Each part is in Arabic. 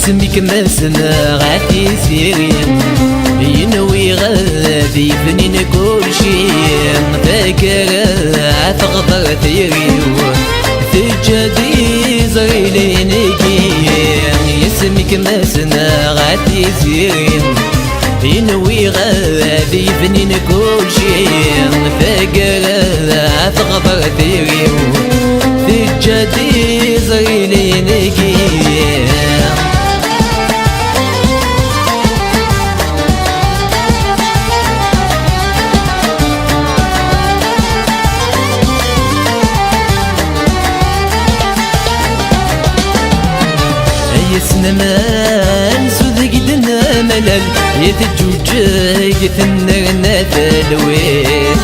يسميك مسنا غادي سيرين ينوي غادي فنين كل شي فاكر تغدر ثيريو تجدي زغيلينيكي يسميك مسنا غادي سيرين ينوي غادي فنين كل شي فاكر تغدر ثيريو تجدي زغيلينيكي يسنمان سوذ قدنا ملل يتجوج يتنرنا تلوين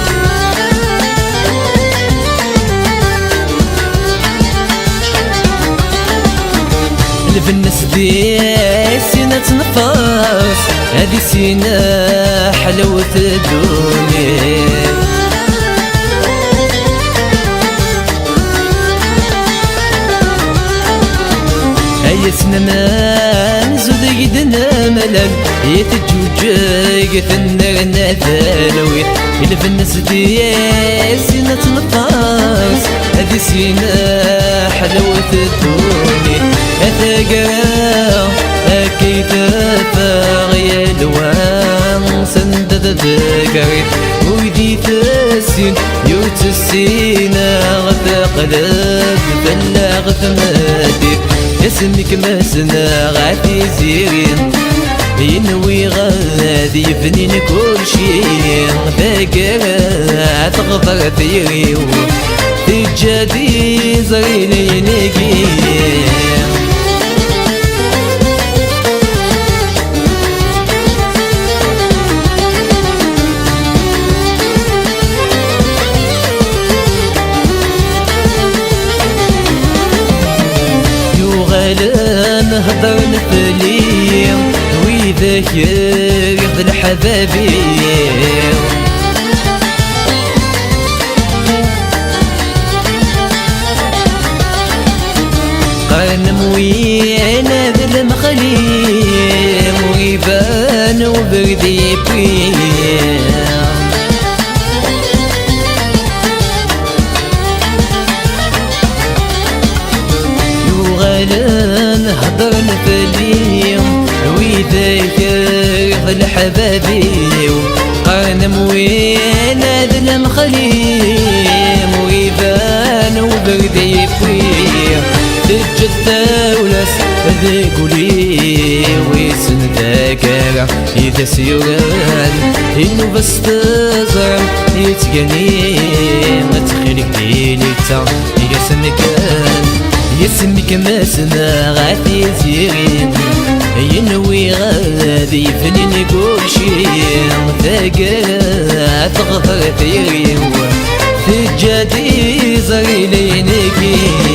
الفنس دي سينا تنفاس هذه سينا حلوة الدنيا يسنمان زود قدنا ملل يتجوج ثنرنا ثلوي الفنس دي سينا تنطاس هذه سينا حلوة الدنيا أثقرا أكيد فاغي الوان سندد ذكري ويدي تسين يوت السينا غثقلب فلا غثماتي يسميك مسنا غادي زيرين ينوي غادي فنين كل شي فاكر تغدر ثيريو تجادي زغيلينيكي نهضر نفلي ويذكر ياخذ الحبابي قرن موين هذا المخلي ويبان وبردي بيه نهضر نفلي ويذكر الحبابي قرن موين هذا المخلي ويبان وبردي فيه تجد ولاس ذيقولي ويسن ذاكر إذا سيران إنو بس تزرم يتقني ما تخليك ديليتا يسنكان يسميك مسنا غادي زيرين ينوي غادي فنين كل شي فاكر تغفر ثيريو تجادي زغيلينيكي